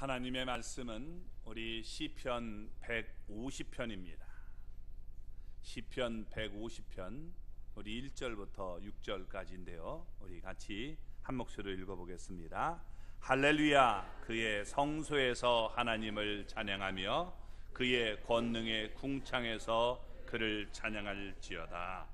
하나님의 말씀은 우리 시편 150편입니다. 시편 150편 우리 1절부터 6절까지인데요. 우리 같이 한 목소리로 읽어보겠습니다. 할렐루야. 그의 성소에서 하나님을 찬양하며 그의 권능의 궁창에서 그를 찬양할지어다.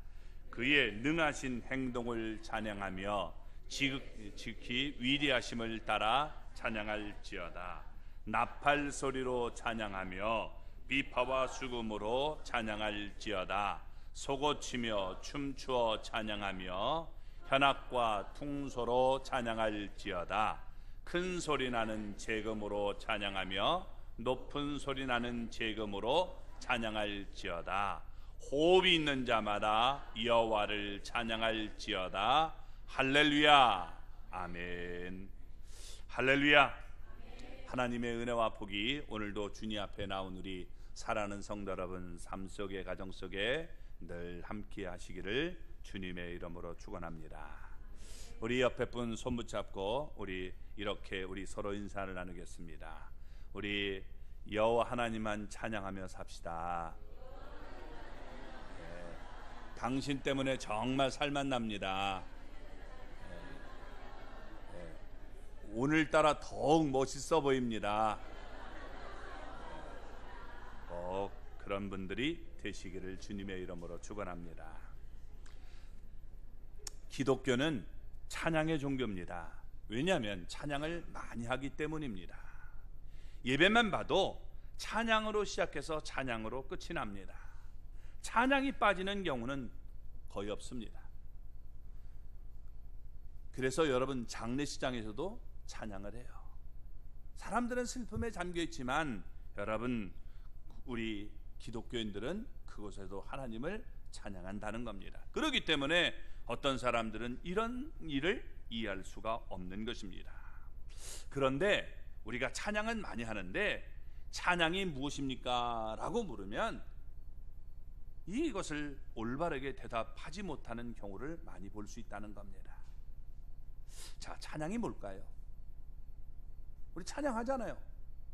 그의 능하신 행동을 찬양하며 지극히 위대하심을 따라 찬양할지어다. 나팔 소리로 찬양하며 비파와 수금으로 찬양할지어다. 소고치며 춤추어 찬양하며 현악과 퉁소로 찬양할지어다. 큰 소리 나는 제금으로 찬양하며 높은 소리 나는 제금으로 찬양할지어다. 호흡이 있는 자마다 여호와를 찬양할지어다. 할렐루야. 아멘. 할렐루야. 하나님의 은혜와 복이 오늘도 주님 앞에 나온 우리 사랑하는 성도 여러분 삶 속에 가정 속에 늘 함께 하시기를 주님의 이름으로 축원합니다. 우리 옆에 분 손 붙잡고 우리 이렇게 우리 서로 인사를 나누겠습니다. 우리 여호와 하나님만 찬양하며 삽시다. 네. 당신 때문에 정말 살만 납니다. 오늘따라 더욱 멋있어 보입니다. 꼭 그런 분들이 되시기를 주님의 이름으로 축원합니다. 기독교는 찬양의 종교입니다. 왜냐하면 찬양을 많이 하기 때문입니다. 예배만 봐도 찬양으로 시작해서 찬양으로 끝이 납니다. 찬양이 빠지는 경우는 거의 없습니다. 그래서 여러분 장례식장에서도 찬양을 해요. 사람들은 슬픔에 잠겨 있지만 여러분 우리 기독교인들은 그곳에도 하나님을 찬양한다는 겁니다. 그렇기 때문에 어떤 사람들은 이런 일을 이해할 수가 없는 것입니다. 그런데 우리가 찬양은 많이 하는데 찬양이 무엇입니까? 라고 물으면 이것을 올바르게 대답하지 못하는 경우를 많이 볼 수 있다는 겁니다. 자, 찬양이 뭘까요? 우리 찬양하잖아요.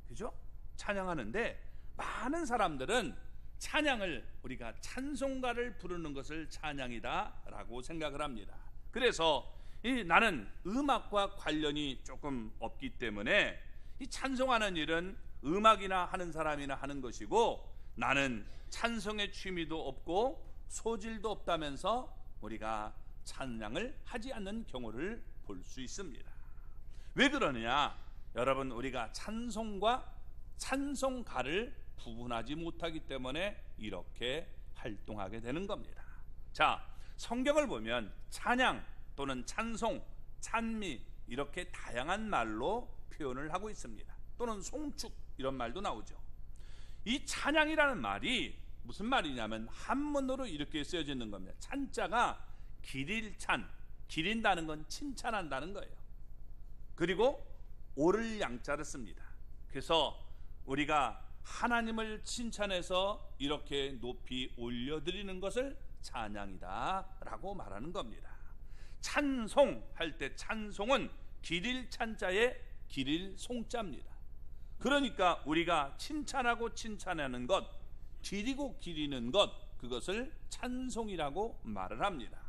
그죠? 찬양하는데 많은 사람들은 찬양을 우리가 찬송가를 부르는 것을 찬양이다 라고 생각을 합니다. 그래서 나는 음악과 관련이 조금 없기 때문에 이 찬송하는 일은 음악이나 하는 사람이나 하는 것이고 나는 찬송의 취미도 없고 소질도 없다면서 우리가 찬양을 하지 않는 경우를 볼 수 있습니다. 왜 그러느냐? 여러분 우리가 찬송과 찬송가를 구분하지 못하기 때문에 이렇게 활동하게 되는 겁니다. 자, 성경을 보면 찬양 또는 찬송, 찬미 이렇게 다양한 말로 표현을 하고 있습니다. 또는 송축 이런 말도 나오죠. 이 찬양이라는 말이 무슨 말이냐면 한문으로 이렇게 쓰여져 있는 겁니다. 찬자가 기릴찬, 기린다는 건 칭찬한다는 거예요. 그리고 오를 양자를 씁니다. 그래서 우리가 하나님을 칭찬해서 이렇게 높이 올려드리는 것을 찬양이다 라고 말하는 겁니다. 찬송할 때 찬송은 기릴 찬자의 기릴 송자입니다. 그러니까 우리가 칭찬하고 칭찬하는 것, 기리고 기리는 것, 그것을 찬송이라고 말을 합니다.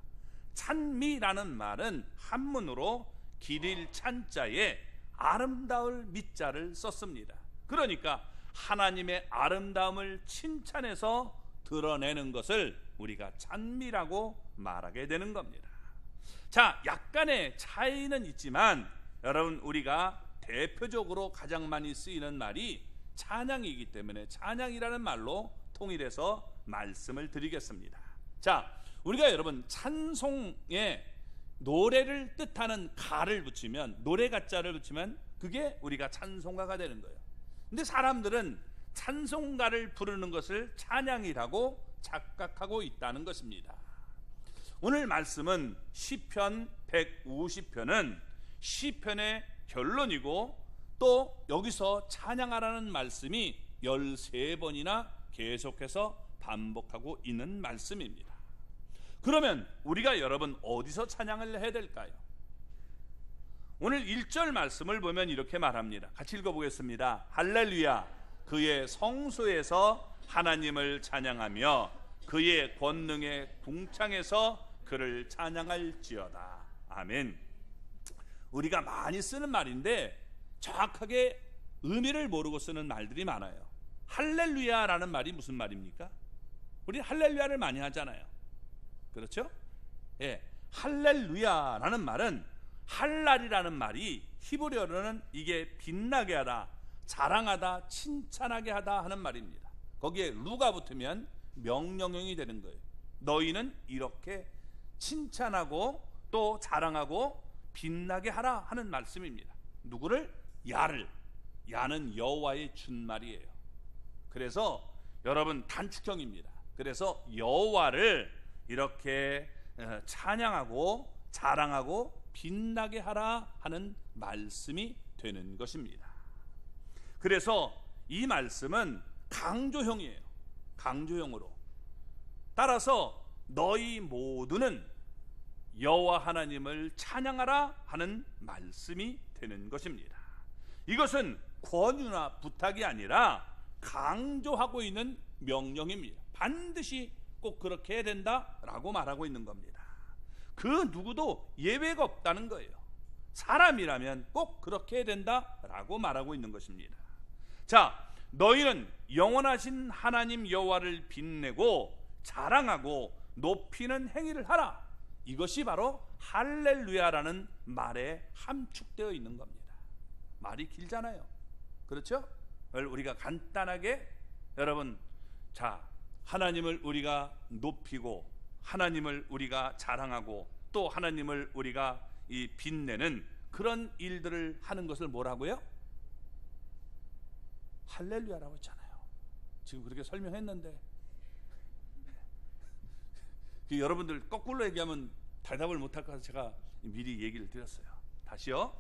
찬미라는 말은 한문으로 기릴 찬자에 아름다울 미자를 썼습니다. 그러니까 하나님의 아름다움을 칭찬해서 드러내는 것을 우리가 찬미라고 말하게 되는 겁니다. 자, 약간의 차이는 있지만 여러분 우리가 대표적으로 가장 많이 쓰이는 말이 찬양이기 때문에 찬양이라는 말로 통일해서 말씀을 드리겠습니다. 자, 우리가 여러분 찬송에 노래를 뜻하는 가를 붙이면 노래 가자를 붙이면 그게 우리가 찬송가가 되는 거예요. 근데 사람들은 찬송가를 부르는 것을 찬양이라고 착각하고 있다는 것입니다. 오늘 말씀은 시편 150편은 시편의 결론이고 또 여기서 찬양하라는 말씀이 13번이나 계속해서 반복하고 있는 말씀입니다. 그러면 우리가 여러분 어디서 찬양을 해야 될까요? 오늘 1절 말씀을 보면 이렇게 말합니다. 같이 읽어보겠습니다. 할렐루야, 그의 성소에서 하나님을 찬양하며 그의 권능의 궁창에서 그를 찬양할지어다. 아멘. 우리가 많이 쓰는 말인데 정확하게 의미를 모르고 쓰는 말들이 많아요. 할렐루야라는 말이 무슨 말입니까? 우리 할렐루야를 많이 하잖아요. 그렇죠? 예, 할렐루야라는 말은 할랄이라는 말이 히브리어로는 이게 빛나게 하다, 자랑하다, 칭찬하게 하다 하는 말입니다. 거기에 루가 붙으면 명령형이 되는 거예요. 너희는 이렇게 칭찬하고 또 자랑하고 빛나게 하라 하는 말씀입니다. 누구를? 야를. 야는 여호와의 준말이에요. 그래서 여러분 단축형입니다. 그래서 여호와를 이렇게 찬양하고 자랑하고 빛나게 하라 하는 말씀이 되는 것입니다. 그래서 이 말씀은 강조형이에요. 강조형으로. 따라서 너희 모두는 여호와 하나님을 찬양하라 하는 말씀이 되는 것입니다. 이것은 권유나 부탁이 아니라 강조하고 있는 명령입니다. 반드시 꼭 그렇게 해야 된다라고 말하고 있는 겁니다. 그 누구도 예외가 없다는 거예요. 사람이라면 꼭 그렇게 해야 된다라고 말하고 있는 것입니다. 자, 너희는 영원하신 하나님 여호와를 빛내고 자랑하고 높이는 행위를 하라. 이것이 바로 할렐루야라는 말에 함축되어 있는 겁니다. 말이 길잖아요. 그렇죠? 우리가 간단하게 여러분, 자, 하나님을 우리가 높이고 하나님을 우리가 자랑하고 또 하나님을 우리가 이 빛내는 그런 일들을 하는 것을 뭐라고요? 할렐루야라고 했잖아요. 지금 그렇게 설명했는데 여러분들 거꾸로 얘기하면 대답을 못할 것 같아서 제가 미리 얘기를 드렸어요. 다시요.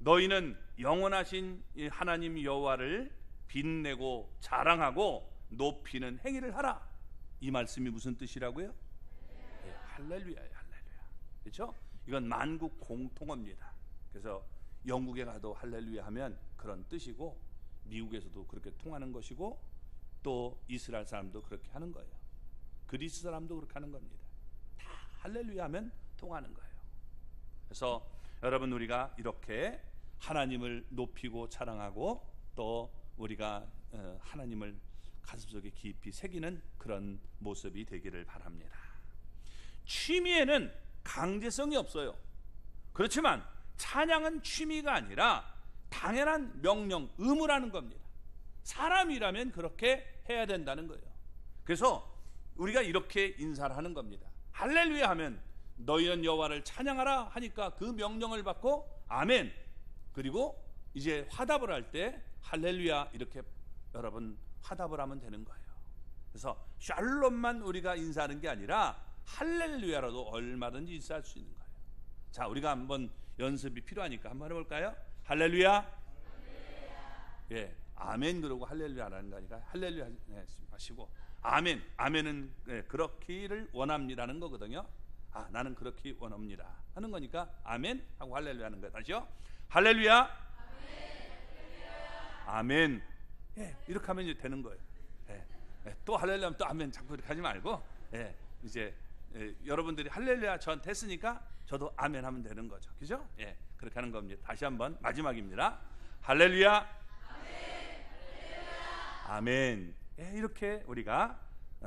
너희는 영원하신 하나님 여호와를 빛내고 자랑하고 높이는 행위를 하라. 이 말씀이 무슨 뜻이라고요? 네, 할렐루야예요. 할렐루야. 그렇죠? 이건 만국 공통어입니다. 그래서 영국에 가도 할렐루야 하면 그런 뜻이고 미국에서도 그렇게 통하는 것이고 또 이스라엘 사람도 그렇게 하는 거예요. 그리스 사람도 그렇게 하는 겁니다. 다 할렐루야 하면 통하는 거예요. 그래서 여러분, 우리가 이렇게 하나님을 높이고 자랑하고 또 우리가 하나님을 가슴속에 깊이 새기는 그런 모습이 되기를 바랍니다. 취미에는 강제성이 없어요. 그렇지만 찬양은 취미가 아니라 당연한 명령, 의무라는 겁니다. 사람이라면 그렇게 해야 된다는 거예요. 그래서 우리가 이렇게 인사를 하는 겁니다. 할렐루야 하면 너희는 여호와를 찬양하라 하니까 그 명령을 받고 아멘. 그리고 이제 화답을 할 때 할렐루야 이렇게 여러분 화답을 하면 되는 거예요. 그래서 샬롬만 우리가 인사하는 게 아니라 할렐루야라도 얼마든지 인사할 수 있는 거예요. 자, 우리가 한번 연습이 필요하니까 한번 해볼까요? 할렐루야. 예, 아멘 그러고 할렐루야라는 거니까 할렐루야 하시고 아멘. 아멘은 그렇기를 원합니다는 거거든요. 아, 나는 그렇게 원합니다 하는 거니까 아멘 하고 할렐루야 하는 거예요. 다시요. 할렐루야. 아멘. 예, 이렇게 하면 이제 되는 거예요. 또 할렐루야 하면 또 아멘 자꾸 이렇게 하지 말고 이제 여러분들이 할렐루야 저한테 했으니까 저도 아멘 하면 되는 거죠. 그죠? 예, 그렇게 하는 겁니다. 다시 한번 마지막입니다. 할렐루야. 아멘. 예, 이렇게 우리가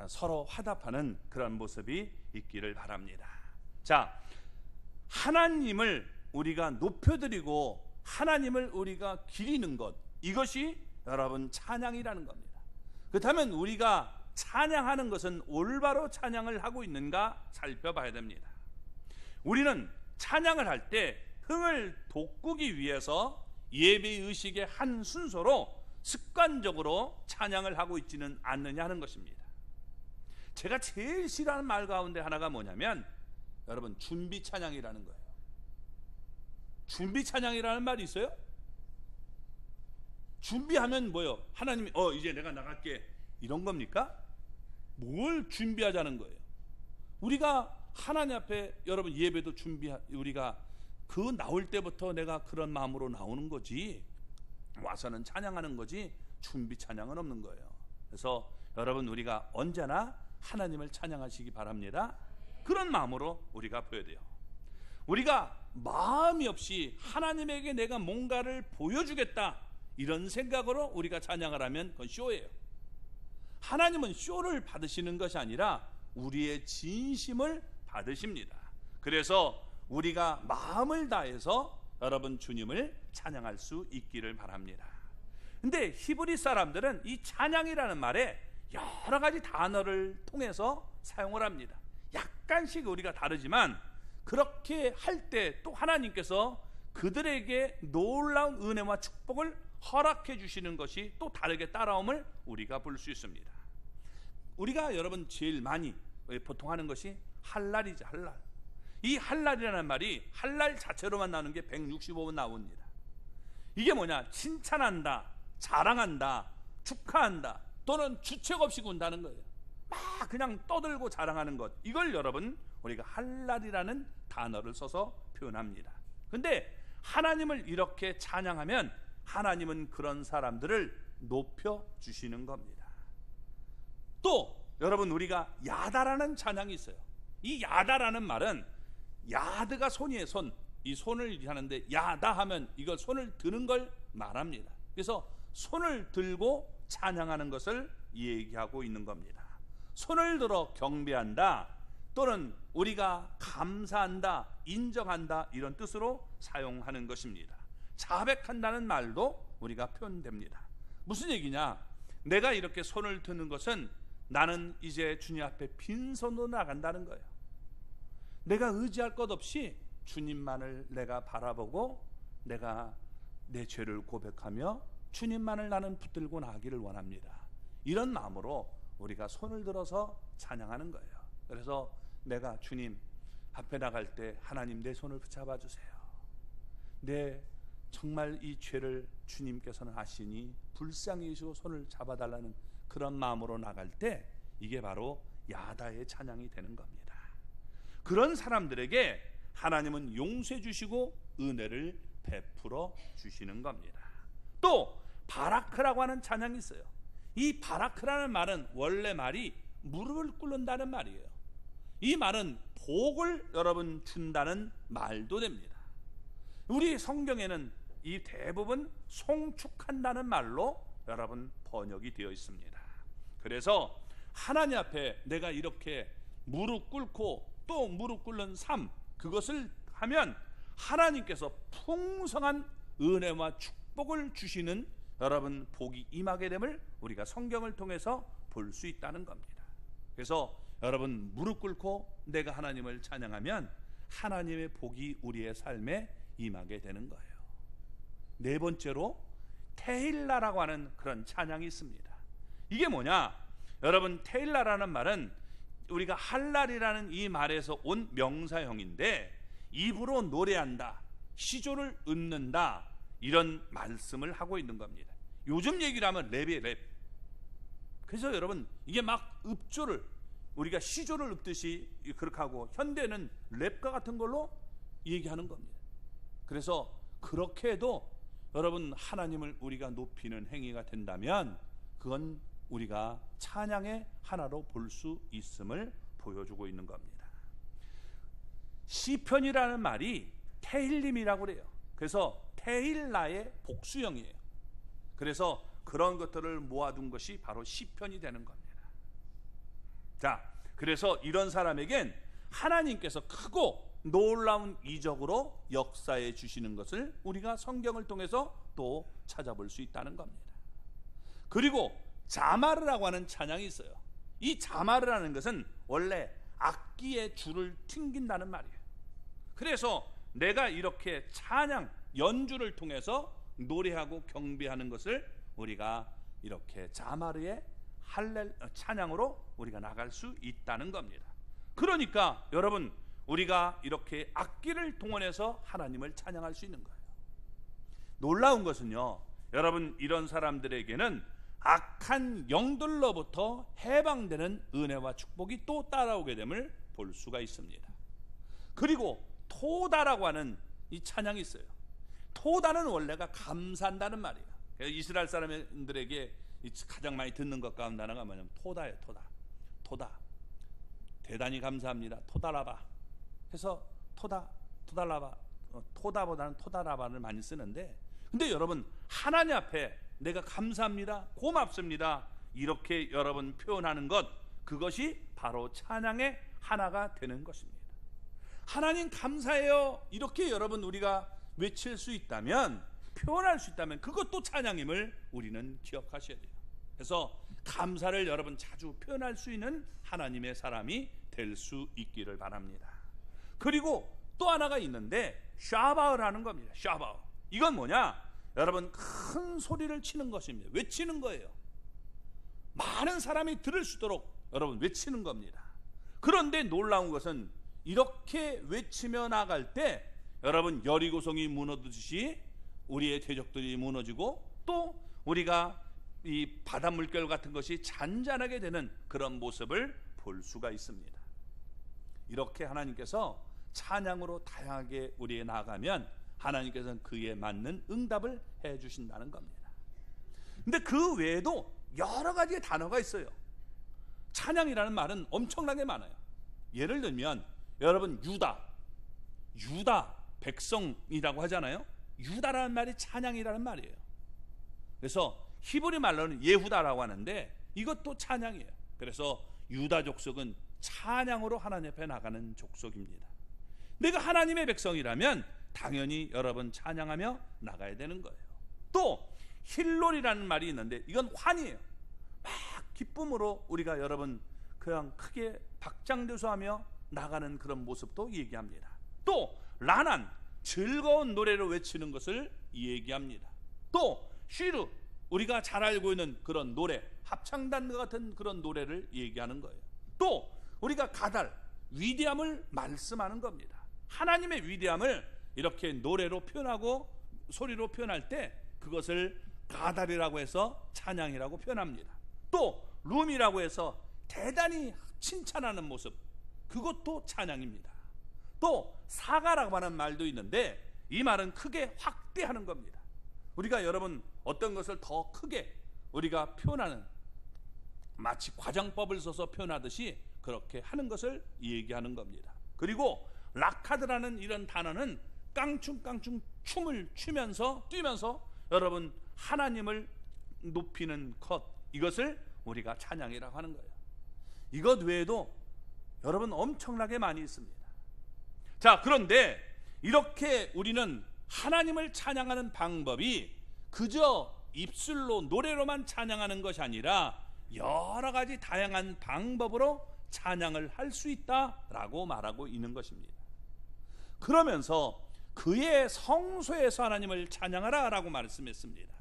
서로 화답하는 그런 모습이 있기를 바랍니다. 자, 하나님을 우리가 높여드리고 하나님을 우리가 기리는 것, 이것이 여러분 찬양이라는 겁니다. 그렇다면 우리가 찬양하는 것은 올바로 찬양을 하고 있는가 살펴봐야 됩니다. 우리는 찬양을 할 때 흥을 돋구기 위해서 예배의식의 한 순서로 습관적으로 찬양을 하고 있지는 않느냐 하는 것입니다. 제가 제일 싫어하는 말 가운데 하나가 뭐냐면 여러분 준비 찬양이라는 거예요. 준비 찬양이라는 말이 있어요? 준비하면 뭐요? 하나님이 이제 내가 나갈게 이런 겁니까? 뭘 준비하자는 거예요? 우리가 하나님 앞에 여러분 예배도 우리가 그 나올 때부터 내가 그런 마음으로 나오는 거지, 와서는 찬양하는 거지 준비 찬양은 없는 거예요. 그래서 여러분, 우리가 언제나 하나님을 찬양하시기 바랍니다. 그런 마음으로 우리가 보여야 돼요. 우리가 마음이 없이 하나님에게 내가 뭔가를 보여주겠다 이런 생각으로 우리가 찬양을 하면 그건 쇼예요. 하나님은 쇼를 받으시는 것이 아니라 우리의 진심을 받으십니다. 그래서 우리가 마음을 다해서 여러분 주님을 찬양할 수 있기를 바랍니다. 근데 히브리 사람들은 이 찬양이라는 말에 여러 가지 단어를 통해서 사용을 합니다. 약간씩 우리가 다르지만 그렇게 할 때 또 하나님께서 그들에게 놀라운 은혜와 축복을 허락해 주시는 것이 또 다르게 따라옴을 우리가 볼 수 있습니다. 우리가 여러분 제일 많이 보통 하는 것이 할랄이죠. 할랄. 이 할랄이라는 말이 할랄 자체로만 나오는 게 165번 나옵니다. 이게 뭐냐? 칭찬한다, 자랑한다, 축하한다, 또는 주책 없이 군다는 거예요. 막 그냥 떠들고 자랑하는 것, 이걸 여러분 우리가 할랄이라는 단어를 써서 표현합니다. 근데 하나님을 이렇게 찬양하면 하나님은 그런 사람들을 높여주시는 겁니다. 또 여러분, 우리가 야다라는 찬양이 있어요. 이 야다라는 말은, 야드가 손이에요. 손. 이 손을 하는데 야다 하면 이걸 손을 드는 걸 말합니다. 그래서 손을 들고 찬양하는 것을 얘기하고 있는 겁니다. 손을 들어 경배한다, 또는 우리가 감사한다, 인정한다, 이런 뜻으로 사용하는 것입니다. 자백한다는 말도 우리가 표현됩니다. 무슨 얘기냐? 내가 이렇게 손을 드는 것은 나는 이제 주님 앞에 빈손으로 나간다는 거예요. 내가 의지할 것 없이 주님만을 내가 바라보고 내가 내 죄를 고백하며 주님만을 나는 붙들고 나가기를 원합니다. 이런 마음으로 우리가 손을 들어서 찬양하는 거예요. 그래서 내가 주님 앞에 나갈 때 하나님 내 손을 붙잡아 주세요. 내 정말 이 죄를 주님께서는 아시니 불쌍히 여기시고 손을 잡아달라는 그런 마음으로 나갈 때 이게 바로 야다의 찬양이 되는 겁니다. 그런 사람들에게 하나님은 용서해 주시고 은혜를 베풀어 주시는 겁니다. 또 바라크라고 하는 찬양이 있어요. 이 바라크라는 말은 원래 말이 무릎을 꿇는다는 말이에요. 이 말은 복을 여러분 준다는 말도 됩니다. 우리 성경에는 이 대부분 송축한다는 말로 여러분 번역이 되어 있습니다. 그래서 하나님 앞에 내가 이렇게 무릎 꿇고 또 무릎 꿇는 삶, 그것을 하면 하나님께서 풍성한 은혜와 축복을 주시는 여러분 복이 임하게 됨을 우리가 성경을 통해서 볼 수 있다는 겁니다. 그래서 여러분 무릎 꿇고 내가 하나님을 찬양하면 하나님의 복이 우리의 삶에 임하게 되는 거예요. 네 번째로 테힐라라고 하는 그런 찬양이 있습니다. 이게 뭐냐? 여러분, 테힐라라는 말은 우리가 할랄이라는 이 말에서 온 명사형인데, 입으로 노래한다, 시조를 읊는다, 이런 말씀을 하고 있는 겁니다. 요즘 얘기를 하면 랩이에요, 랩. 그래서 여러분, 이게 막 읍조를, 우리가 시조를 읊듯이 그렇게 하고, 현대는 랩과 같은 걸로 얘기하는 겁니다. 그래서 그렇게 해도 여러분 하나님을 우리가 높이는 행위가 된다면 그건 우리가 찬양의 하나로 볼 수 있음을 보여주고 있는 겁니다. 시편이라는 말이 테힐림이라고 그래요. 그래서 테힐라의 복수형이에요. 그래서 그런 것들을 모아둔 것이 바로 시편이 되는 겁니다. 자, 그래서 이런 사람에겐 하나님께서 크고 놀라운 이적으로 역사해 주시는 것을 우리가 성경을 통해서 또 찾아볼 수 있다는 겁니다. 그리고 자마르라고 하는 찬양이 있어요. 이 자마르라는 것은 원래 악기의 줄을 튕긴다는 말이에요. 그래서 내가 이렇게 찬양, 연주를 통해서 노래하고 경배하는 것을 우리가 이렇게 자마르의 할렐 찬양으로 우리가 나갈 수 있다는 겁니다. 그러니까 여러분, 우리가 이렇게 악기를 동원해서 하나님을 찬양할 수 있는 거예요. 놀라운 것은요, 여러분, 이런 사람들에게는 악한 영들로부터 해방되는 은혜와 축복이 또 따라오게 됨을 볼 수가 있습니다. 그리고 토다라고 하는 이 찬양이 있어요. 토다는 원래가 감사한다는 말이에요. 이스라엘 사람들에게 가장 많이 듣는 것 가운데 하나가 뭐냐면 토다예요. 토다. 대단히 감사합니다. 토다라바. 해서 토다라바. 토다보다는 토다라바를 많이 쓰는데, 근데 여러분, 하나님 앞에 내가 감사합니다, 고맙습니다, 이렇게 여러분 표현하는 것, 그것이 바로 찬양의 하나가 되는 것입니다. 하나님 감사해요, 이렇게 여러분 우리가 외칠 수 있다면, 표현할 수 있다면 그것도 찬양임을 우리는 기억하셔야 돼요. 그래서 감사를 여러분 자주 표현할 수 있는 하나님의 사람이 될 수 있기를 바랍니다. 그리고 또 하나가 있는데 샤바흐라는 겁니다. 샤바흐. 이건 뭐냐? 여러분, 큰 소리를 치는 것입니다. 외치는 거예요. 많은 사람이 들을 수 있도록 여러분 외치는 겁니다. 그런데 놀라운 것은 이렇게 외치며 나갈 때 여러분, 여리고성이 무너지듯이 우리의 대적들이 무너지고, 또 우리가 이 바다 물결 같은 것이 잔잔하게 되는 그런 모습을 볼 수가 있습니다. 이렇게 하나님께서 찬양으로 다양하게 우리에 나아가면 하나님께서는 그에 맞는 응답을 해 주신다는 겁니다. 근데 그 외에도 여러 가지의 단어가 있어요. 찬양이라는 말은 엄청나게 많아요. 예를 들면 여러분, 유다 백성이라고 하잖아요. 유다라는 말이 찬양이라는 말이에요. 그래서 히브리 말로는 예후다라고 하는데 이것도 찬양이에요. 그래서 유다 족속은 찬양으로 하나님 앞에 나가는 족속입니다. 내가 하나님의 백성이라면 당연히 여러분 찬양하며 나가야 되는 거예요. 또 힐롤이라는 말이 있는데 이건 환희예요. 막 기쁨으로 우리가 여러분 그냥 크게 박장대소하며 나가는 그런 모습도 얘기합니다. 또 라난, 즐거운 노래로 외치는 것을 얘기합니다. 또 쉬르, 우리가 잘 알고 있는 그런 노래, 합창단과 같은 그런 노래를 얘기하는 거예요. 또 우리가 가달, 위대함을 말씀하는 겁니다. 하나님의 위대함을 이렇게 노래로 표현하고 소리로 표현할 때 그것을 가달이라고 해서 찬양이라고 표현합니다. 또 룸이라고 해서 대단히 칭찬하는 모습, 그것도 찬양입니다. 또 사가라고 하는 말도 있는데 이 말은 크게 확대하는 겁니다. 우리가 여러분 어떤 것을 더 크게 우리가 표현하는, 마치 과장법을 써서 표현하듯이 그렇게 하는 것을 얘기하는 겁니다. 그리고 라카드라는 이런 단어는 깡충깡충 춤을 추면서 뛰면서 여러분 하나님을 높이는 것, 이것을 우리가 찬양이라고 하는 거예요. 이것 외에도 여러분 엄청나게 많이 있습니다. 자, 그런데 이렇게 우리는 하나님을 찬양하는 방법이 그저 입술로 노래로만 찬양하는 것이 아니라 여러 가지 다양한 방법으로 찬양을 할 수 있다라고 말하고 있는 것입니다. 그러면서 그의 성소에서 하나님을 찬양하라 라고 말씀했습니다.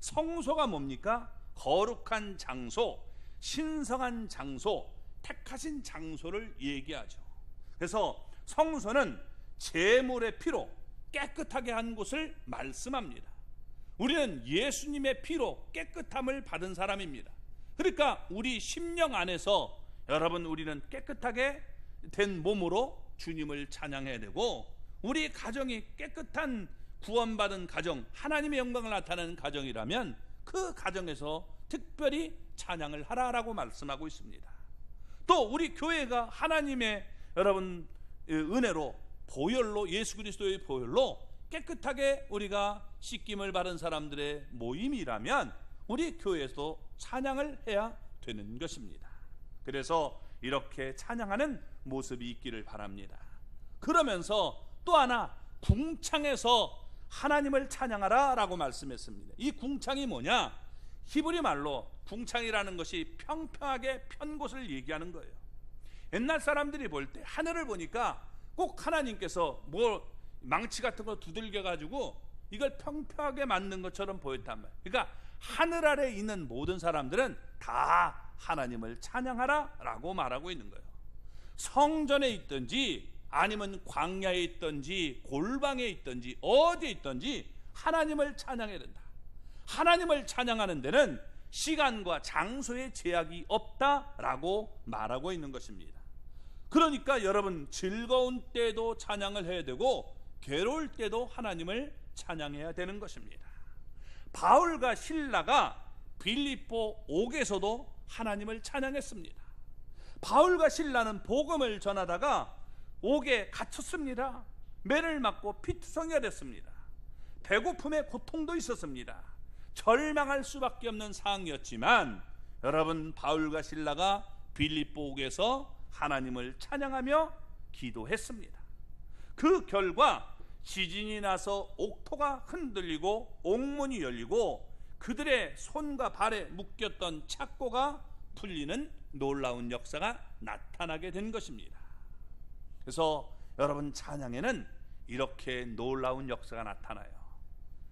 성소가 뭡니까? 거룩한 장소, 신성한 장소, 택하신 장소를 얘기하죠. 그래서 성소는 제물의 피로 깨끗하게 한 곳을 말씀합니다. 우리는 예수님의 피로 깨끗함을 받은 사람입니다. 그러니까 우리 심령 안에서 여러분 우리는 깨끗하게 된 몸으로 주님을 찬양해야 되고, 우리 가정이 깨끗한 구원받은 가정, 하나님의 영광을 나타내는 가정이라면 그 가정에서 특별히 찬양을 하라라고 말씀하고 있습니다. 또 우리 교회가 하나님의 여러분 은혜로, 보혈로, 예수 그리스도의 보혈로 깨끗하게 우리가 씻김을 받은 사람들의 모임이라면 우리 교회에서 찬양을 해야 되는 것입니다. 그래서 이렇게 찬양하는 모습이 있기를 바랍니다. 그러면서 또 하나, 궁창에서 하나님을 찬양하라 라고 말씀했습니다. 이 궁창이 뭐냐? 히브리 말로 궁창이라는 것이 평평하게 편 곳을 얘기하는 거예요. 옛날 사람들이 볼 때 하늘을 보니까 꼭 하나님께서 뭐 망치 같은 거 두들겨 가지고 이걸 평평하게 만든 것처럼 보였단 말이에요. 그러니까 하늘 아래 있는 모든 사람들은 다 하나님을 찬양하라 라고 말하고 있는 거예요. 성전에 있든지 아니면 광야에 있든지 골방에 있든지 어디에 있든지 하나님을 찬양해야 된다. 하나님을 찬양하는 데는 시간과 장소의 제약이 없다라고 말하고 있는 것입니다. 그러니까 여러분 즐거운 때도 찬양을 해야 되고 괴로울 때도 하나님을 찬양해야 되는 것입니다. 바울과 실라가 빌립보 옥에서도 하나님을 찬양했습니다. 바울과 실라는 복음을 전하다가 옥에 갇혔습니다. 매를 맞고 피투성이가 됐습니다. 배고픔의 고통도 있었습니다. 절망할 수밖에 없는 상황이었지만 여러분, 바울과 실라가 빌립보 옥에서 하나님을 찬양하며 기도했습니다. 그 결과 지진이 나서 옥토가 흔들리고 옥문이 열리고 그들의 손과 발에 묶였던 착고가 풀리는 놀라운 역사가 나타나게 된 것입니다. 그래서 여러분, 찬양에는 이렇게 놀라운 역사가 나타나요.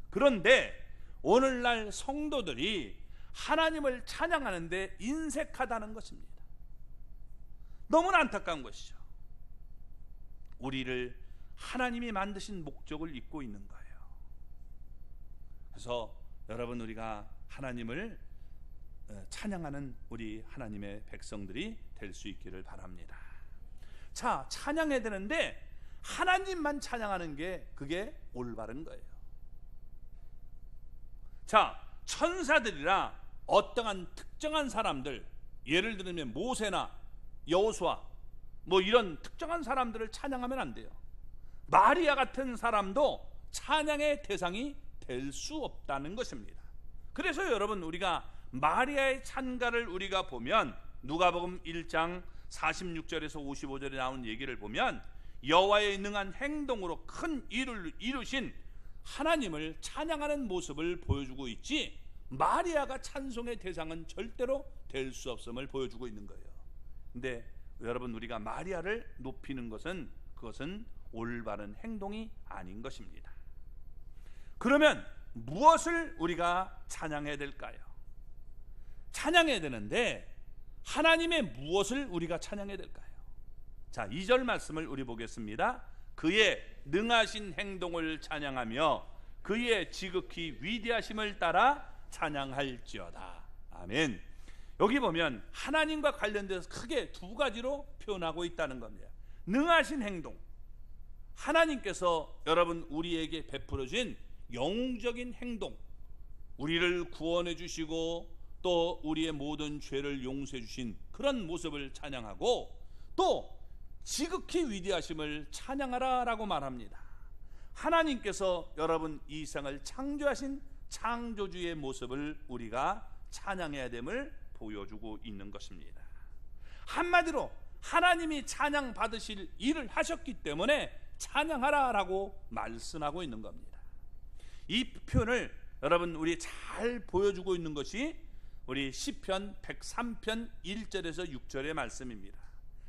그런데 오늘날 성도들이 하나님을 찬양하는데 인색하다는 것입니다. 너무나 안타까운 것이죠. 우리를 하나님이 만드신 목적을 잊고 있는 거예요. 그래서 여러분, 우리가 하나님을 찬양하는 우리 하나님의 백성들이 될 수 있기를 바랍니다. 자, 찬양해야 되는데 하나님만 찬양하는 게 그게 올바른 거예요. 자, 천사들이나 어떠한 특정한 사람들, 예를 들면 모세나 여호수아 이런 특정한 사람들을 찬양하면 안 돼요. 마리아 같은 사람도 찬양의 대상이 될 수 없다는 것입니다. 그래서 여러분, 우리가 마리아의 찬가를 우리가 보면 누가복음 1장 46절에서 55절에 나오는 얘기를 보면 여호와의 능한 행동으로 큰 일을 이루신 하나님을 찬양하는 모습을 보여주고 있지, 마리아가 찬송의 대상은 절대로 될 수 없음을 보여주고 있는 거예요. 근데 여러분, 우리가 마리아를 높이는 것은 그것은 올바른 행동이 아닌 것입니다. 그러면 무엇을 우리가 찬양해야 될까요? 찬양해야 되는데 하나님의 무엇을 우리가 찬양해야 될까요? 자, 2절 말씀을 우리 보겠습니다. 그의 능하신 행동을 찬양하며 그의 지극히 위대하심을 따라 찬양할지어다. 아멘. 여기 보면 하나님과 관련돼서 크게 두 가지로 표현하고 있다는 겁니다. 능하신 행동, 하나님께서 여러분 우리에게 베풀어 주신 영웅적인 행동, 우리를 구원해 주시고 또 우리의 모든 죄를 용서해 주신 그런 모습을 찬양하고, 또 지극히 위대하심을 찬양하라 라고 말합니다. 하나님께서 여러분 이 세상을 창조하신 창조주의 모습을 우리가 찬양해야 됨을 보여주고 있는 것입니다. 한마디로 하나님이 찬양 받으실 일을 하셨기 때문에 찬양하라 라고 말씀하고 있는 겁니다. 이 표현을 여러분 우리 잘 보여주고 있는 것이 우리 시편 103편 1절에서 6절의 말씀입니다.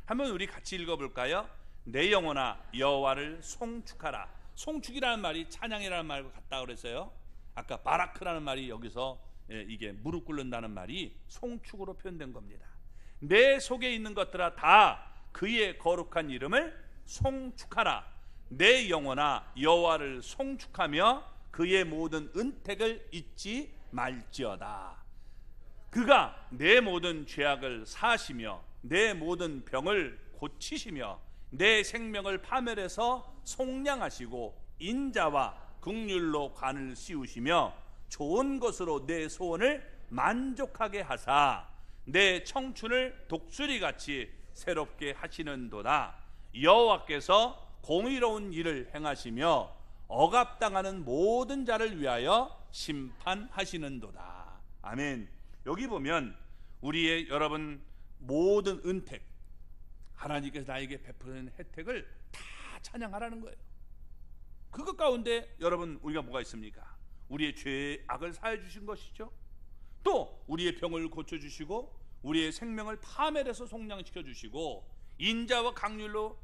한번 우리 같이 읽어볼까요? 내 영혼아 여호와를 송축하라. 송축이라는 말이 찬양이라는 말과 같다 그랬어요. 아까 바라크라는 말이 여기서 이게 무릎 꿇는다는 말이 송축으로 표현된 겁니다. 내 속에 있는 것들아 다 그의 거룩한 이름을 송축하라. 내 영혼아 여호와를 송축하며 그의 모든 은택을 잊지 말지어다. 그가 내 모든 죄악을 사하시며 내 모든 병을 고치시며 내 생명을 파멸해서 속량하시고 인자와 긍휼로 관을 씌우시며 좋은 것으로 내 소원을 만족하게 하사 내 청춘을 독수리같이 새롭게 하시는도다. 여호와께서 공의로운 일을 행하시며 억압당하는 모든 자를 위하여 심판하시는도다. 아멘. 여기 보면 우리의 여러분 모든 은택, 하나님께서 나에게 베푸는 혜택을 다 찬양하라는 거예요. 그것 가운데 여러분 우리가 뭐가 있습니까? 우리의 죄악을 사해 주신 것이죠. 또 우리의 병을 고쳐주시고 우리의 생명을 파멸해서 속량시켜 주시고 인자와 긍휼로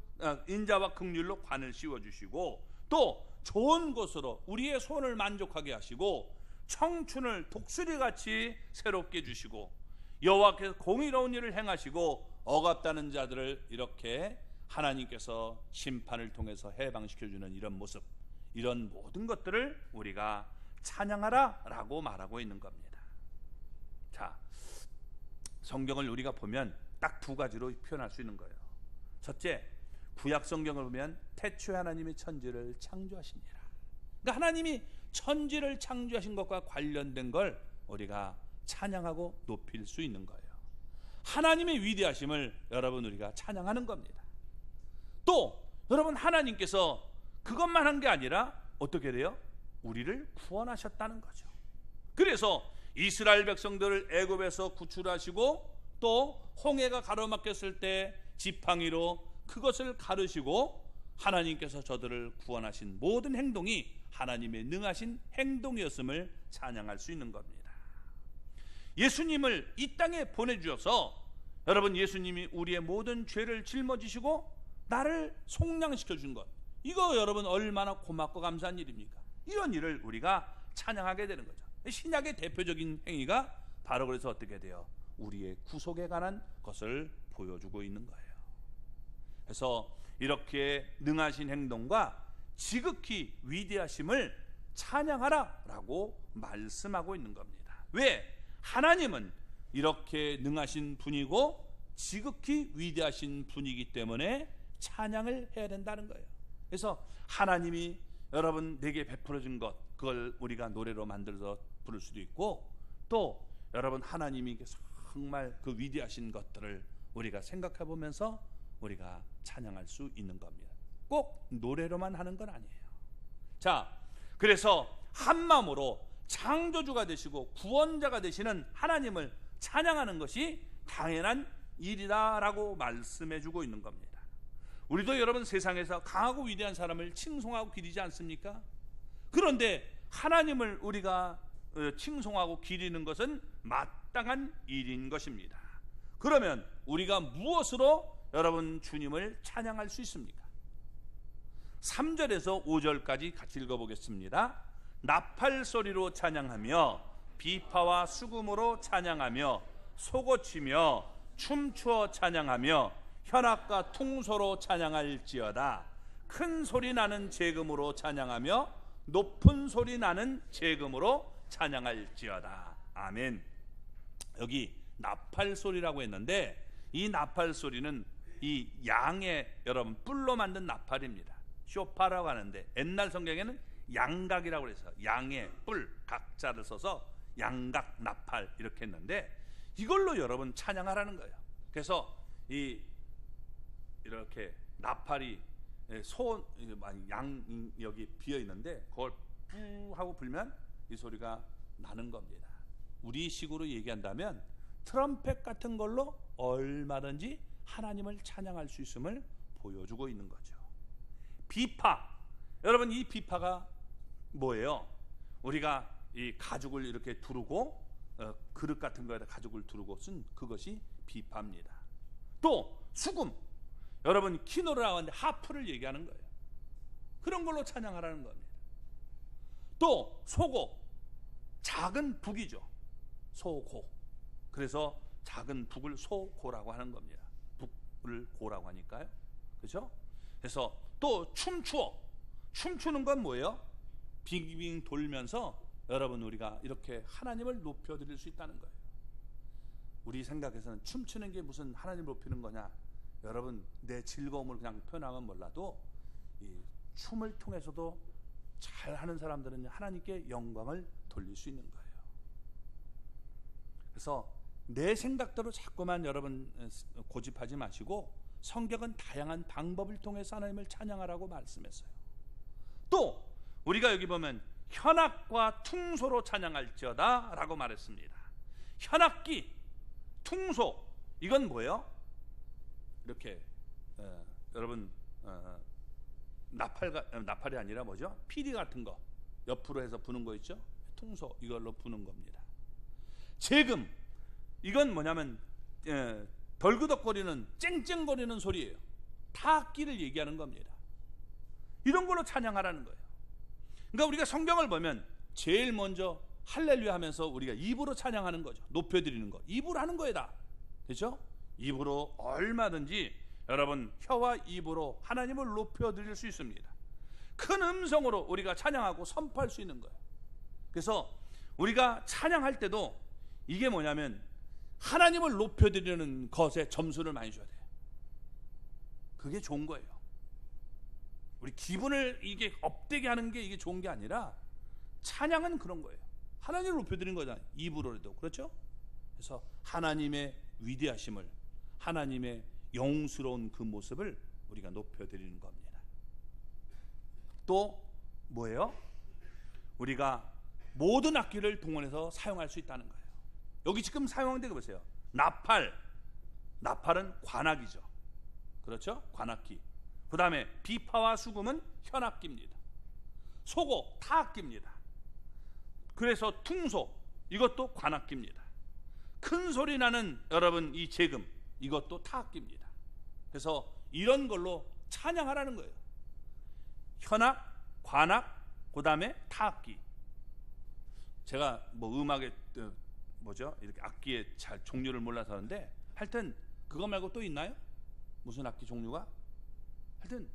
관을 씌워주시고 또 좋은 것으로 우리의 소원을 만족하게 하시고 청춘을 독수리같이 새롭게 주시고 여호와께서 공의로운 일을 행하시고 억압다는 자들을 이렇게 하나님께서 심판을 통해서 해방시켜주는 이런 모습, 이런 모든 것들을 우리가 찬양하라 라고 말하고 있는 겁니다. 자, 성경을 우리가 보면 딱 두 가지로 표현할 수 있는 거예요. 첫째, 구약 성경을 보면 태초에 하나님이 천지를 창조하시니라. 그러니까 하나님이 천지를 창조하신 것과 관련된 걸 우리가 찬양하고 높일 수 있는 거예요. 하나님의 위대하심을 여러분 우리가 찬양하는 겁니다. 또 여러분 하나님께서 그것만 한 게 아니라 어떻게 돼요? 우리를 구원하셨다는 거죠. 그래서 이스라엘 백성들을 애굽에서 구출하시고 또 홍해가 가로막혔을 때 지팡이로 그것을 가르시고 하나님께서 저들을 구원하신 모든 행동이 하나님의 능하신 행동이었음을 찬양할 수 있는 겁니다. 예수님을 이 땅에 보내주셔서 여러분 예수님이 우리의 모든 죄를 짊어지시고 나를 속량시켜 준 것, 이거 여러분 얼마나 고맙고 감사한 일입니까? 이런 일을 우리가 찬양하게 되는 거죠. 신약의 대표적인 행위가 바로 그래서 어떻게 돼요? 우리의 구속에 관한 것을 보여주고 있는 거예요. 그래서 이렇게 능하신 행동과 지극히 위대하심을 찬양하라 라고 말씀하고 있는 겁니다. 왜? 하나님은 이렇게 능하신 분이고 지극히 위대하신 분이기 때문에 찬양을 해야 된다는 거예요. 그래서 하나님이 여러분 내게 베풀어 준 것, 그걸 우리가 노래로 만들어서 부를 수도 있고, 또 여러분 하나님이 정말 그 위대하신 것들을 우리가 생각해 보면서 우리가 찬양할 수 있는 겁니다. 꼭 노래로만 하는 건 아니에요. 자, 그래서 한 마음으로 창조주가 되시고 구원자가 되시는 하나님을 찬양하는 것이 당연한 일이다라고 말씀해 주고 있는 겁니다. 우리도 여러분 세상에서 강하고 위대한 사람을 칭송하고 기리지 않습니까? 그런데 하나님을 우리가 칭송하고 기리는 것은 마땅한 일인 것입니다. 그러면 우리가 무엇으로 여러분 주님을 찬양할 수 있습니까? 3절에서 5절까지 같이 읽어보겠습니다. 나팔 소리로 찬양하며 비파와 수금으로 찬양하며 소고치며 춤추어 찬양하며 현악과 퉁소로 찬양할지어다. 큰 소리 나는 제금으로 찬양하며 높은 소리 나는 제금으로 찬양할지어다. 아멘. 여기 나팔 소리라고 했는데 이 나팔 소리는 이 양의 여러분 뿔로 만든 나팔입니다. 쇼파라고 하는데 옛날 성경에는 양각이라고 해서 양의 뿔 각자를 써서 양각 나팔 이렇게 했는데 이걸로 여러분 찬양하라는 거예요. 그래서 이렇게 나팔이 양 여기 비어 있는데 그걸 뿌 하고 불면 이 소리가 나는 겁니다. 우리식으로 얘기한다면 트럼펫 같은 걸로 얼마든지 하나님을 찬양할 수 있음을 보여주고 있는 거죠. 비파, 여러분 이 비파가 뭐예요? 우리가 이 가죽을 이렇게 두르고 그릇 같은 거에다 가죽을 두르고 쓴 그것이 비파입니다. 또 수금, 여러분 키노라고 하는데 하프를 얘기하는 거예요. 그런 걸로 찬양하라는 겁니다. 또 소고, 작은 북이죠. 소고. 그래서 작은 북을 소고라고 하는 겁니다. 북을 고라고 하니까요. 그렇죠? 그래서 또 춤추는 건 뭐예요? 빙빙 돌면서 여러분 우리가 이렇게 하나님을 높여드릴 수 있다는 거예요. 우리 생각에서는 춤추는 게 무슨 하나님을 높이는 거냐? 여러분 내 즐거움을 그냥 표현하면 몰라도 이 춤을 통해서도 잘하는 사람들은 하나님께 영광을 돌릴 수 있는 거예요. 그래서 내 생각대로 자꾸만 여러분 고집하지 마시고 성경은 다양한 방법을 통해서 하나님을 찬양하라고 말씀했어요. 또 우리가 여기 보면 현악과 퉁소로 찬양할지어다 라고 말했습니다. 현악기, 퉁소, 이건 뭐예요? 이렇게 여러분 나팔이 아니라 뭐죠? 피리 같은 거 옆으로 해서 부는 거 있죠? 퉁소, 이걸로 부는 겁니다. 제금, 이건 뭐냐면 덜그덕거리는 쨍쨍거리는 소리예요. 타악기를 얘기하는 겁니다. 이런 걸로 찬양하라는 거예요. 그러니까 우리가 성경을 보면 제일 먼저 할렐루야 하면서 우리가 입으로 찬양하는 거죠. 높여드리는 거, 입으로 하는 거예요 다. 그렇죠? 입으로 얼마든지 여러분 혀와 입으로 하나님을 높여드릴 수 있습니다. 큰 음성으로 우리가 찬양하고 선포할 수 있는 거예요. 그래서 우리가 찬양할 때도 이게 뭐냐면 하나님을 높여드리는 것에 점수를 많이 줘야 돼요. 그게 좋은 거예요. 우리 기분을 이게 업되게 하는 게 이게 좋은 게 아니라 찬양은 그런 거예요. 하나님을 높여드리는 거잖아요. 입으로라도. 그렇죠? 그래서 하나님의 위대하심을, 하나님의 영웅스러운 그 모습을 우리가 높여드리는 겁니다. 또 뭐예요? 우리가 모든 악기를 동원해서 사용할 수 있다는 거예요. 여기 지금 사용한 데 보세요. 나팔. 나팔은 관악이죠. 그렇죠? 관악기. 그 다음에 비파와 수금은 현악기입니다. 소고 타악기입니다. 그래서 퉁소 이것도 관악기입니다. 큰 소리 나는 여러분 이 재금 이것도 타악기입니다. 그래서 이런 걸로 찬양하라는 거예요. 현악, 관악, 그 다음에 타악기. 제가 뭐 음악의 뭐죠? 이렇게 악기의 잘 종류를 몰라서 하는데 하여튼 그거 말고 또 있나요? 무슨 악기 종류가? 하여튼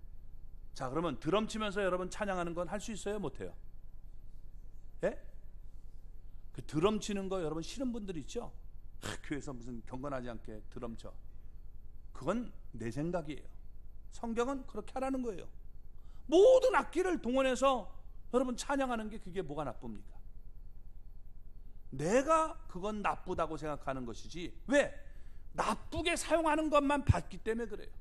자 그러면 드럼 치면서 여러분 찬양하는 건 할 수 있어요? 못해요? 예? 그 드럼 치는 거 여러분 싫은 분들 있죠? 교회에서 무슨 경건하지 않게 드럼 쳐. 그건 내 생각이에요. 성경은 그렇게 하라는 거예요. 모든 악기를 동원해서 여러분 찬양하는 게 그게 뭐가 나쁩니까? 내가 그건 나쁘다고 생각하는 것이지 왜? 나쁘게 사용하는 것만 봤기 때문에 그래요.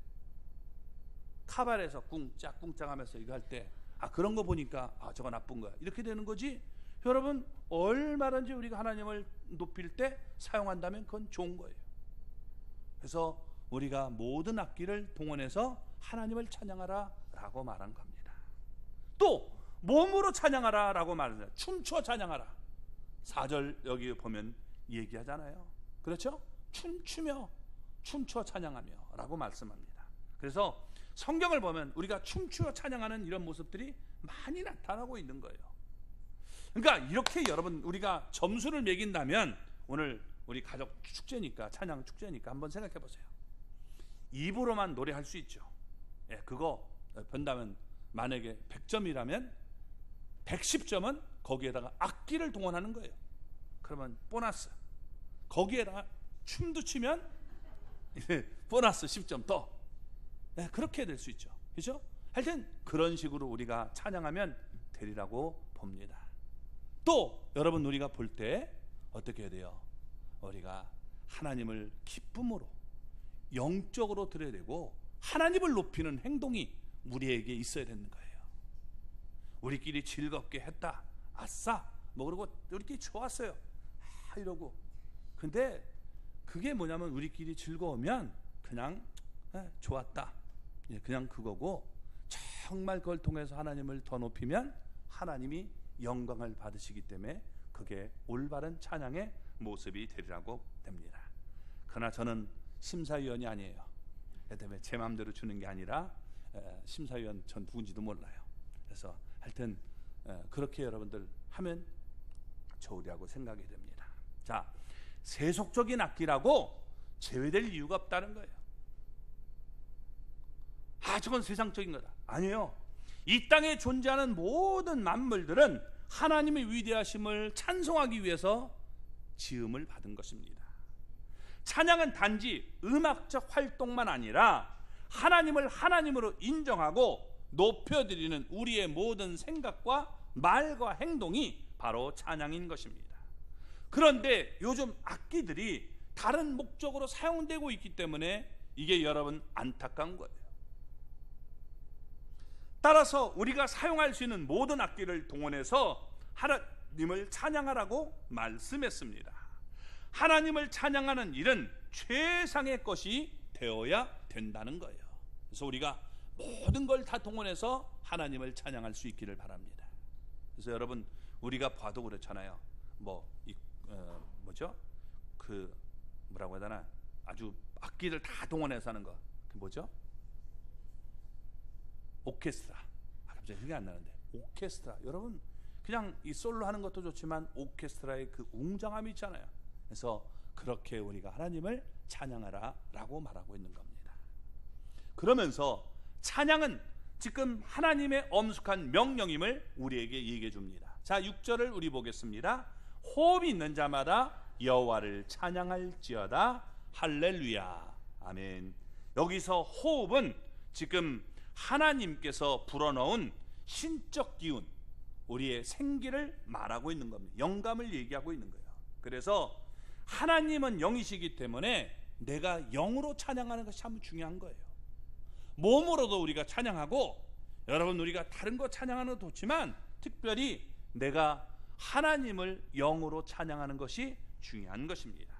카바레에서 꿍짝꿍짝 하면서 이거 할 때 그런 거 보니까 저거 나쁜 거야 이렇게 되는 거지. 여러분 얼마든지 우리가 하나님을 높일 때 사용한다면 그건 좋은 거예요. 그래서 우리가 모든 악기를 동원해서 하나님을 찬양하라 라고 말한 겁니다. 또 몸으로 찬양하라 라고 말합니다. 춤춰 찬양하라. 4절 여기 보면 얘기하잖아요. 그렇죠? 춤추며 춤춰 찬양하며 라고 말씀합니다. 그래서 성경을 보면 우리가 춤추어 찬양하는 이런 모습들이 많이 나타나고 있는 거예요. 그러니까 이렇게 여러분 우리가 점수를 매긴다면 오늘 우리 가족 축제니까 찬양 축제니까 한번 생각해 보세요. 입으로만 노래할 수 있죠. 예, 그거 본다면 만약에 100점이라면 110점은 거기에다가 악기를 동원하는 거예요. 그러면 보너스. 거기에다가 춤도 추면 보너스 10점 더. 네, 그렇게 될 수 있죠. 그렇죠? 하여튼 그런 식으로 우리가 찬양하면 되리라고 봅니다. 또 여러분 우리가 볼 때 어떻게 해야 돼요? 우리가 하나님을 기쁨으로 영적으로 드려야 되고 하나님을 높이는 행동이 우리에게 있어야 되는 거예요. 우리끼리 즐겁게 했다. 아싸. 뭐 그러고 우리끼리 좋았어요. 이러고. 근데 그게 뭐냐면 우리끼리 즐거우면 그냥 좋았다. 그냥 그거고 정말 그걸 통해서 하나님을 더 높이면 하나님이 영광을 받으시기 때문에 그게 올바른 찬양의 모습이 되리라고 됩니다. 그러나 저는 심사위원이 아니에요. 때문에 제 마음대로 주는 게 아니라 심사위원 전 누군지도 몰라요. 그래서 하여튼 그렇게 여러분들 하면 좋으리라고 생각이 됩니다. 자, 세속적인 악기라고 제외될 이유가 없다는 거예요. 저건 세상적인 거다. 아니에요. 이 땅에 존재하는 모든 만물들은 하나님의 위대하심을 찬송하기 위해서 지음을 받은 것입니다. 찬양은 단지 음악적 활동만 아니라 하나님을 하나님으로 인정하고 높여드리는 우리의 모든 생각과 말과 행동이 바로 찬양인 것입니다. 그런데 요즘 악기들이 다른 목적으로 사용되고 있기 때문에 이게 여러분 안타까운 거예요. 따라서 우리가 사용할 수 있는 모든 악기를 동원해서 하나님을 찬양하라고 말씀했습니다. 하나님을 찬양하는 일은 최상의 것이 되어야 된다는 거예요. 그래서 우리가 모든 걸 다 동원해서 하나님을 찬양할 수 있기를 바랍니다. 그래서 여러분 우리가 봐도 그렇잖아요. 뭐죠? 그 뭐라고 해야 되나? 아주 악기를 다 동원해서 하는 거. 그 뭐죠? 오케스트라. 갑자기 생각이 안 나는데. 오케스트라. 여러분 그냥 이 솔로 하는 것도 좋지만 오케스트라의 그 웅장함이 있잖아요. 그래서 그렇게 우리가 하나님을 찬양하라라고 말하고 있는 겁니다. 그러면서 찬양은 지금 하나님의 엄숙한 명령임을 우리에게 얘기해 줍니다. 자, 6절을 우리 보겠습니다. 호흡이 있는 자마다 여호와를 찬양할지어다. 할렐루야. 아멘. 여기서 호흡은 지금 하나님께서 불어넣은 신적 기운, 우리의 생기를 말하고 있는 겁니다. 영감을 얘기하고 있는 거예요. 그래서 하나님은 영이시기 때문에 내가 영으로 찬양하는 것이 참 중요한 거예요. 몸으로도 우리가 찬양하고, 여러분 우리가 다른 거 찬양하는 것도 좋지만 특별히 내가 하나님을 영으로 찬양하는 것이 중요한 것입니다.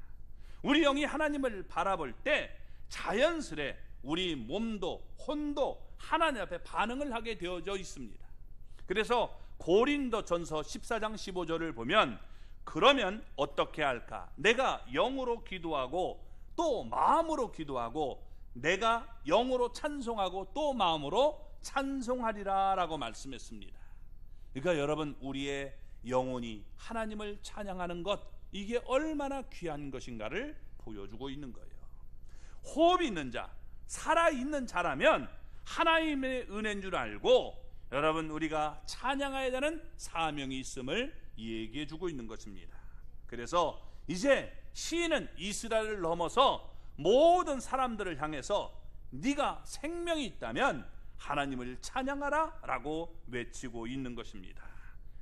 우리 영이 하나님을 바라볼 때 자연스레 우리 몸도 혼도 하나님 앞에 반응을 하게 되어져 있습니다. 그래서 고린도전서 14장 15절을 보면, 그러면 어떻게 할까? 내가 영으로 기도하고 또 마음으로 기도하고 내가 영으로 찬송하고 또 마음으로 찬송하리라 라고 말씀했습니다. 그러니까 여러분, 우리의 영혼이 하나님을 찬양하는 것, 이게 얼마나 귀한 것인가를 보여주고 있는 거예요. 호흡이 있는 자, 살아있는 자라면 하나님의 은혜인 줄 알고, 여러분 우리가 찬양해야 되는 사명이 있음을 얘기해 주고 있는 것입니다. 그래서 이제 시인은 이스라엘을 넘어서 모든 사람들을 향해서 네가 생명이 있다면 하나님을 찬양하라 라고 외치고 있는 것입니다.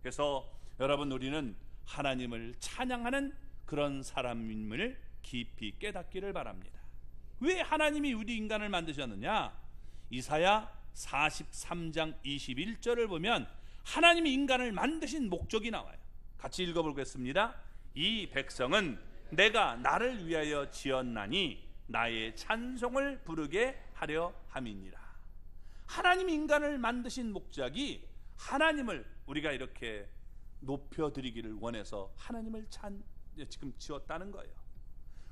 그래서 여러분, 우리는 하나님을 찬양하는 그런 사람임을 깊이 깨닫기를 바랍니다. 왜 하나님이 우리 인간을 만드셨느냐? 이사야 43장 21절을 보면 하나님이 인간을 만드신 목적이 나와요. 같이 읽어보겠습니다. 이 백성은 내가 나를 위하여 지었나니 나의 찬송을 부르게 하려 함이니라. 하나님이 인간을 만드신 목적이 하나님을 우리가 이렇게 높여드리기를 원해서 하나님을 지금 지었다는 거예요.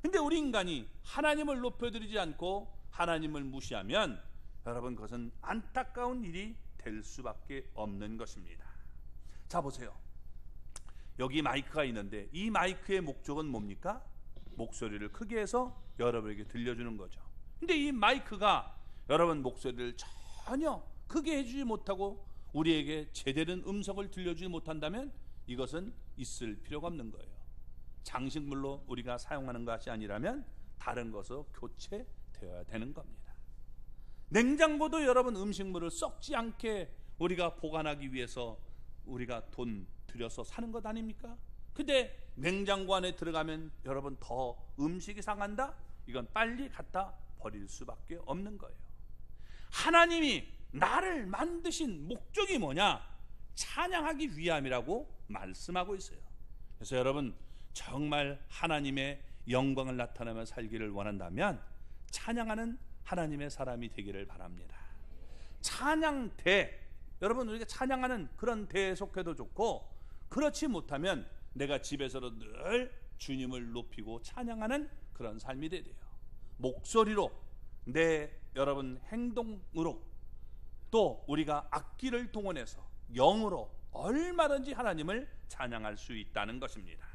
근데 우리 인간이 하나님을 높여드리지 않고 하나님을 무시하면 여러분, 그것은 안타까운 일이 될 수밖에 없는 것입니다. 자, 보세요. 여기 마이크가 있는데 이 마이크의 목적은 뭡니까? 목소리를 크게 해서 여러분에게 들려주는 거죠. 근데 이 마이크가 여러분 목소리를 전혀 크게 해주지 못하고 우리에게 제대로 음성을 들려주지 못한다면 이것은 있을 필요가 없는 거예요. 장식물로 우리가 사용하는 것이 아니라면 다른 것으로 교체되어야 되는 겁니다. 냉장고도 여러분 음식물을 썩지 않게 우리가 보관하기 위해서 우리가 돈 들여서 사는 것 아닙니까? 근데 냉장고 안에 들어가면 여러분 더 음식이 상한다? 이건 빨리 갖다 버릴 수밖에 없는 거예요. 하나님이 나를 만드신 목적이 뭐냐? 찬양하기 위함이라고 말씀하고 있어요. 그래서 여러분, 정말 하나님의 영광을 나타내며 살기를 원한다면 찬양하는 하나님의 사람이 되기를 바랍니다. 찬양대, 여러분 우리가 찬양하는 그런 대에 속해도 좋고, 그렇지 못하면 내가 집에서도 늘 주님을 높이고 찬양하는 그런 삶이 돼야 돼요. 목소리로, 내 여러분 행동으로, 또 우리가 악기를 동원해서 영으로 얼마든지 하나님을 찬양할 수 있다는 것입니다.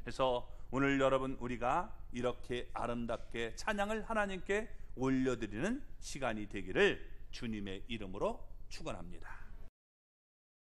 그래서 오늘 여러분 우리가 이렇게 아름답게 찬양을 하나님께 올려드리는 시간이 되기를 주님의 이름으로 축원합니다.